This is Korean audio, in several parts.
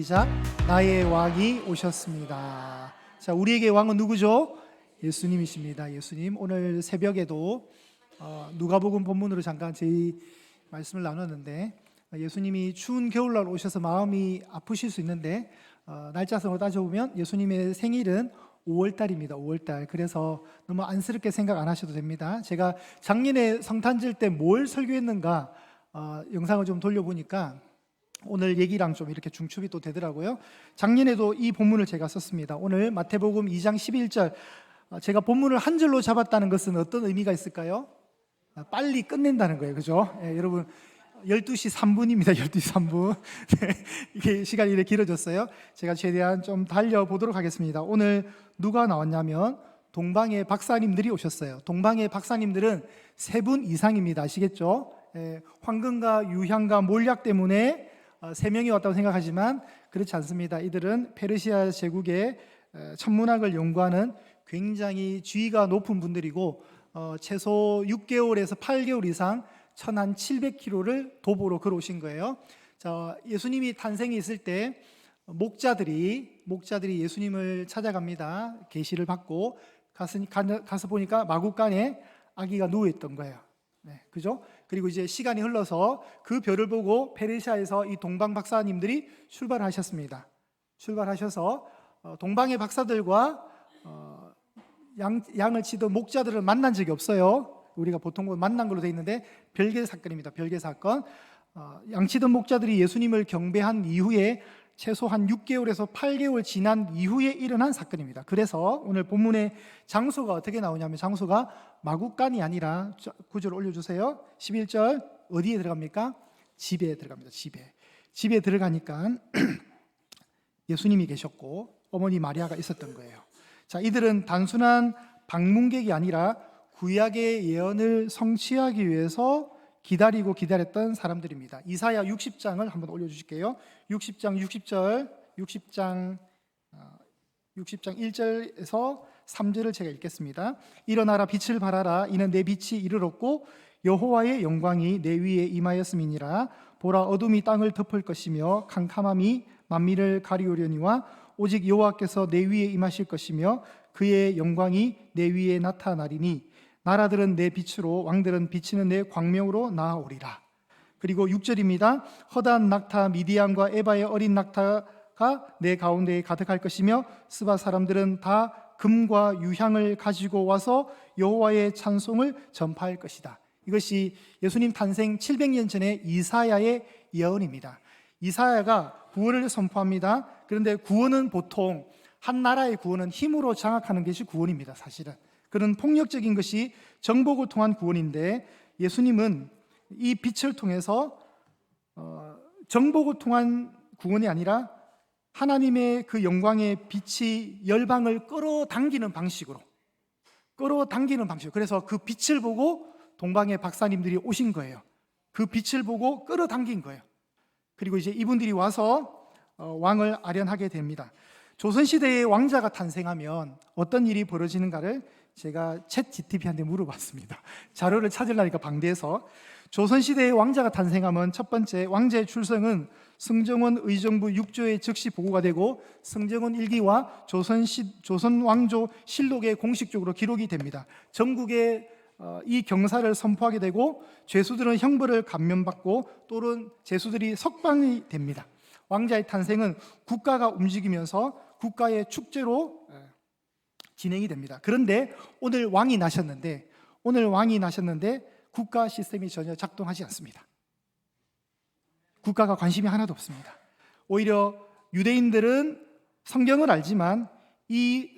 시작. 나의 왕이 오셨습니다. 자, 우리에게 왕은 누구죠? 예수님이십니다. 예수님. 오늘 새벽에도 누가복음 본문으로 잠깐 저희 말씀을 나눴는데, 예수님이 추운 겨울날 오셔서 마음이 아프실 수 있는데, 날짜상으로 따져보면 예수님의 생일은 5월달입니다. 5월달. 그래서 너무 안쓰럽게 생각 안 하셔도 됩니다. 제가 작년에 성탄절 때 뭘 설교했는가 영상을 좀 돌려보니까 오늘 얘기랑 좀 이렇게 중첩이 또 되더라고요. 작년에도 이 본문을 제가 썼습니다. 오늘 마태복음 2장 11절, 제가 본문을 한 절로 잡았다는 것은 어떤 의미가 있을까요? 빨리 끝낸다는 거예요. 그죠? 여러분 12시 3분입니다. 12시 3분. 네, 이게 시간이 이렇게 길어졌어요. 제가 최대한 좀 달려보도록 하겠습니다. 오늘 누가 나왔냐면 동방의 박사님들이 오셨어요. 동방의 박사님들은 3분 이상입니다. 아시겠죠? 황금과 유향과 몰약 때문에 3명이 왔다고 생각하지만 그렇지 않습니다. 이들은 페르시아 제국의 천문학을 연구하는 굉장히 지위가 높은 분들이고, 최소 6개월에서 8개월 이상 1700km를 도보로 걸어오신 거예요. 자, 예수님이 탄생이 있을 때 목자들이 예수님을 찾아갑니다. 계시를 받고 가서 보니까 마구간에 아기가 누워있던 거예요. 네, 그죠? 그리고 이제 시간이 흘러서 그 별을 보고 페르시아에서 이 동방 박사님들이 출발하셨습니다. 출발하셔서 동방의 박사들과 양을 치던 목자들을 만난 적이 없어요. 우리가 보통 만난 걸로 돼 있는데 별개 사건입니다. 별개 사건. 양치던 목자들이 예수님을 경배한 이후에 최소한 6개월에서 8개월 지난 이후에 일어난 사건입니다. 그래서 오늘 본문의 장소가 어떻게 나오냐면, 장소가 마구간이 아니라, 구절 올려주세요. 11절 어디에 들어갑니까? 집에 들어갑니다. 집에 들어가니까 예수님이 계셨고 어머니 마리아가 있었던 거예요. 자, 이들은 단순한 방문객이 아니라 구약의 예언을 성취하기 위해서 기다렸던 사람들입니다. 이사야 60장을 한번 올려주실게요. 60장 1절에서 3절을 제가 읽겠습니다. 일어나라, 빛을 발하라. 이는 내 빛이 이르렀고 여호와의 영광이 내 위에 임하였음이니라. 보라, 어둠이 땅을 덮을 것이며 캄캄함이 만민을 가리우려니와 오직 여호와께서 내 위에 임하실 것이며 그의 영광이 내 위에 나타나리니 나라들은 내 빛으로, 왕들은 비치는 내 광명으로 나아오리라. 그리고 6절입니다. 허다한 낙타 미디안과 에바의 어린 낙타가 내 가운데에 가득할 것이며 스바 사람들은 다 금과 유향을 가지고 와서 여호와의 찬송을 전파할 것이다. 이것이 예수님 탄생 700년 전에 이사야의 예언입니다. 이사야가 구원을 선포합니다. 그런데 구원은 보통 한 나라의 구원은 힘으로 장악하는 것이 구원입니다. 사실은 그런 폭력적인 것이 정복을 통한 구원인데, 예수님은 이 빛을 통해서 정복을 통한 구원이 아니라 하나님의 그 영광의 빛이 열방을 끌어당기는 방식으로, 그래서 그 빛을 보고 동방의 박사님들이 오신 거예요. 그 빛을 보고 끌어당긴 거예요. 그리고 이제 이분들이 와서 왕을 아련하게 됩니다. 조선시대의 왕자가 탄생하면 어떤 일이 벌어지는가를 제가 챗 GTP한테 물어봤습니다. 자료를 찾으려니까 방대해서. 조선시대의 왕자가 탄생하면 첫 번째, 왕자의 출생은 승정원 의정부 6조에 즉시 보고가 되고 승정원 일기와 조선왕조 실록에 공식적으로 기록이 됩니다. 전국에 이 경사를 선포하게 되고 죄수들은 형벌을 감면받고 또는 죄수들이 석방이 됩니다. 왕자의 탄생은 국가가 움직이면서 국가의 축제로 진행이 됩니다. 그런데 오늘 왕이 나셨는데 국가 시스템이 전혀 작동하지 않습니다. 국가가 관심이 하나도 없습니다. 오히려 유대인들은 성경을 알지만 이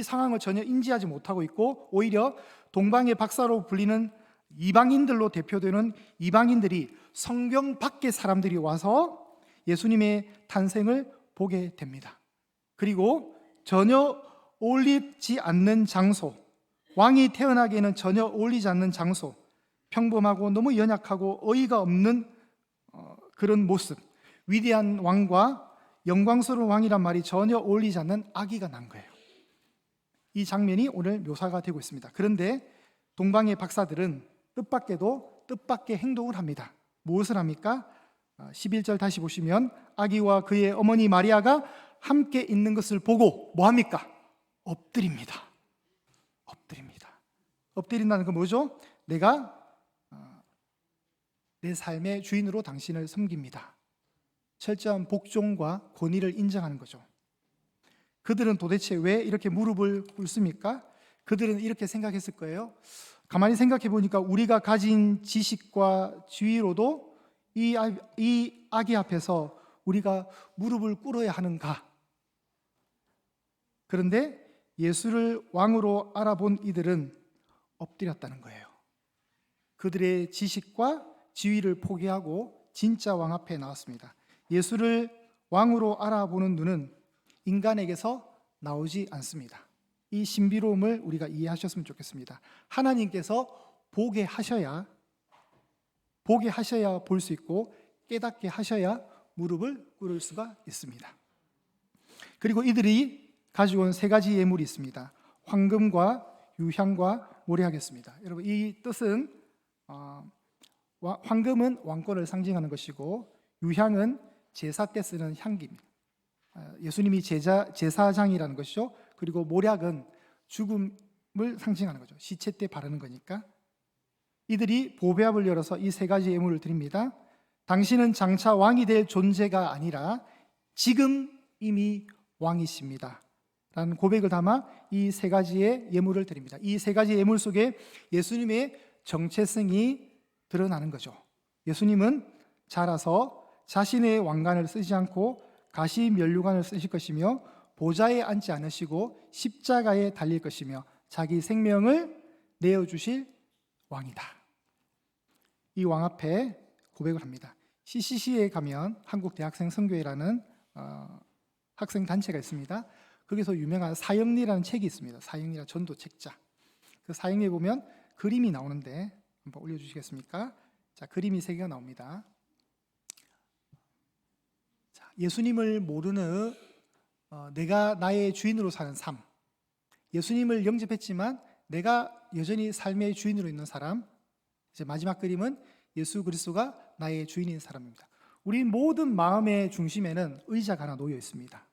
상황을 전혀 인지하지 못하고 있고, 오히려 동방의 박사로 불리는 이방인들로 대표되는 이방인들이, 성경 밖의 사람들이 와서 예수님의 탄생을 보게 됩니다. 그리고 전혀 어울리지 않는 장소, 왕이 태어나기에는 전혀 어울리지 않는 장소, 평범하고 너무 연약하고 어이가 없는 그런 모습, 위대한 왕과 영광스러운 왕이란 말이 전혀 어울리지 않는 아기가 난 거예요. 이 장면이 오늘 묘사가 되고 있습니다. 그런데 동방의 박사들은 뜻밖의 행동을 합니다. 무엇을 합니까? 11절 다시 보시면 아기와 그의 어머니 마리아가 함께 있는 것을 보고 뭐합니까? 엎드립니다. 엎드린다는 건 뭐죠? 내가 내 삶의 주인으로 당신을 섬깁니다. 철저한 복종과 권위를 인정하는 거죠. 그들은 도대체 왜 이렇게 무릎을 꿇습니까? 그들은 이렇게 생각했을 거예요. 가만히 생각해 보니까 우리가 가진 지식과 지위로도 이 아기 앞에서 우리가 무릎을 꿇어야 하는가? 그런데 예수를 왕으로 알아본 이들은 엎드렸다는 거예요. 그들의 지식과 지위를 포기하고 진짜 왕 앞에 나왔습니다. 예수를 왕으로 알아보는 눈은 인간에게서 나오지 않습니다. 이 신비로움을 우리가 이해하셨으면 좋겠습니다. 하나님께서 보게 하셔야 볼 수 있고 깨닫게 하셔야 무릎을 꿇을 수가 있습니다. 그리고 이들이 가지고 온 세 가지 예물이 있습니다. 황금과 유향과 모래하겠습니다. 여러분, 이 뜻은 황금은 왕권을 상징하는 것이고 유향은 제사 때 쓰는 향기입니다. 예수님이 제사장이라는 것이죠. 그리고 모략은 죽음을 상징하는 거죠. 시체 때 바르는 거니까. 이들이 보배압을 열어서 이 세 가지 예물을 드립니다. 당신은 장차 왕이 될 존재가 아니라 지금 이미 왕이십니다 라는 고백을 담아 이 세 가지의 예물을 드립니다. 이 세 가지 예물 속에 예수님의 정체성이 드러나는 거죠. 예수님은 자라서 자신의 왕관을 쓰지 않고 가시 면류관을 쓰실 것이며 보좌에 앉지 않으시고 십자가에 달릴 것이며 자기 생명을 내어주실 왕이다. 이 왕 앞에 고백을 합니다. CCC에 가면 한국대학생 선교회라는 학생 단체가 있습니다. 거기서 유명한 사형리라는 책이 있습니다. 사형리라는 전도 책자. 그 사형리에 보면 그림이 나오는데 한번 올려주시겠습니까? 자, 그림이 세 개가 나옵니다. 자, 예수님을 모르는 내가 나의 주인으로 사는 삶. 예수님을 영접했지만 내가 여전히 삶의 주인으로 있는 사람. 이제 마지막 그림은 예수 그리스도가 나의 주인인 사람입니다. 우리 모든 마음의 중심에는 의자가 하나 놓여 있습니다.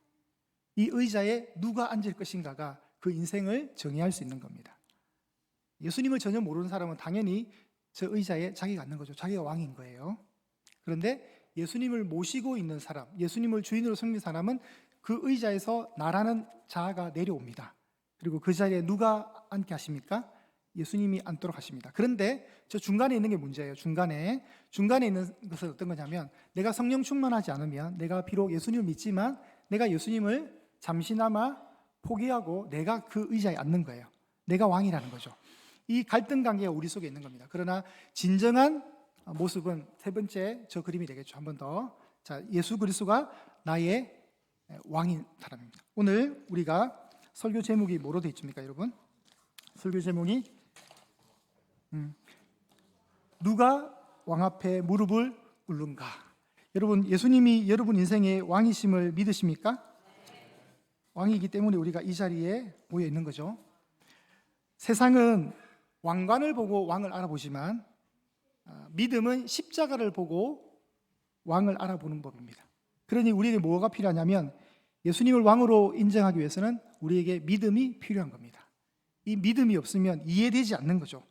이 의자에 누가 앉을 것인가가 그 인생을 정의할 수 있는 겁니다. 예수님을 전혀 모르는 사람은 당연히 저 의자에 자기가 앉는 거죠. 자기가 왕인 거예요. 그런데 예수님을 모시고 있는 사람, 예수님을 주인으로 섬긴 사람은 그 의자에서 나라는 자아가 내려옵니다. 그리고 그 자리에 누가 앉게 하십니까? 예수님이 앉도록 하십니다. 그런데 저 중간에 있는 게 문제예요. 중간에 있는 것은 어떤 거냐면 내가 성령 충만하지 않으면 내가 비록 예수님을 믿지만 내가 예수님을 잠시나마 포기하고 내가 그 의자에 앉는 거예요. 내가 왕이라는 거죠. 이 갈등 관계가 우리 속에 있는 겁니다. 그러나 진정한 모습은 세 번째 저 그림이 되겠죠. 한 번 더. 자, 예수 그리스도가 나의 왕인 사람입니다. 오늘 우리가 설교 제목이 뭐로 되어 있습니까, 여러분? 설교 제목이 누가 왕 앞에 무릎을 꿇는가? 여러분, 예수님이 여러분 인생의 왕이심을 믿으십니까? 왕이기 때문에 우리가 이 자리에 모여 있는 거죠. 세상은 왕관을 보고 왕을 알아보지만 믿음은 십자가를 보고 왕을 알아보는 법입니다. 그러니 우리에게 뭐가 필요하냐면 예수님을 왕으로 인정하기 위해서는 우리에게 믿음이 필요한 겁니다. 이 믿음이 없으면 이해되지 않는 거죠.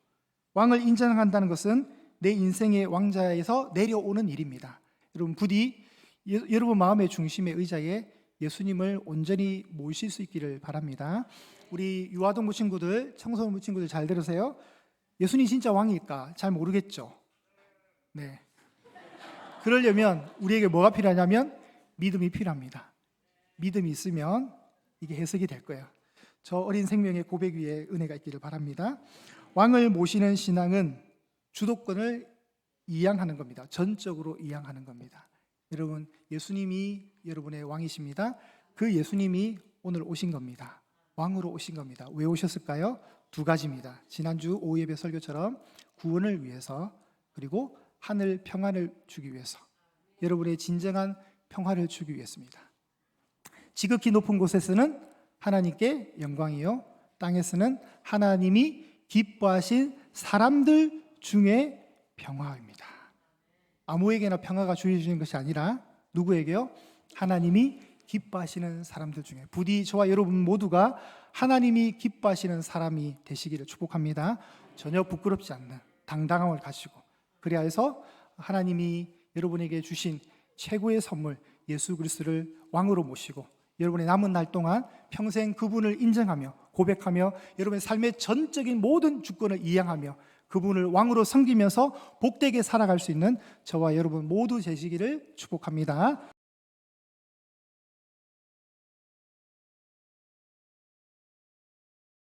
왕을 인정한다는 것은 내 인생의 왕자에서 내려오는 일입니다. 여러분, 부디 여러분 마음의 중심의 의자에 예수님을 온전히 모실 수 있기를 바랍니다. 우리 유아동부 친구들, 청소년부 친구들 잘 들으세요. 예수님 진짜 왕일까? 잘 모르겠죠. 네. 그러려면 우리에게 뭐가 필요하냐면 믿음이 필요합니다. 믿음이 있으면 이게 해석이 될 거예요. 저 어린 생명의 고백 위에 은혜가 있기를 바랍니다. 왕을 모시는 신앙은 주도권을 이양하는 겁니다. 전적으로 이양하는 겁니다. 여러분, 예수님이 여러분의 왕이십니다. 그 예수님이 오늘 오신 겁니다. 왕으로 오신 겁니다. 왜 오셨을까요? 두 가지입니다. 지난주 오후 예배 설교처럼 구원을 위해서, 그리고 하늘 평안을 주기 위해서, 여러분의 진정한 평화를 주기 위해서입니다. 지극히 높은 곳에서는 하나님께 영광이요, 땅에서는 하나님이 기뻐하신 사람들 중에 평화입니다. 아무에게나 평화가 주어지는 것이 아니라 누구에게요? 하나님이 기뻐하시는 사람들 중에 부디 저와 여러분 모두가 하나님이 기뻐하시는 사람이 되시기를 축복합니다. 전혀 부끄럽지 않는 당당함을 가지고 그래야 해서 하나님이 여러분에게 주신 최고의 선물 예수 그리스도를 왕으로 모시고 여러분의 남은 날 동안 평생 그분을 인정하며 고백하며 여러분의 삶의 전적인 모든 주권을 이양하며 그분을 왕으로 섬기면서 복되게 살아갈 수 있는 저와 여러분 모두 되시기를 축복합니다.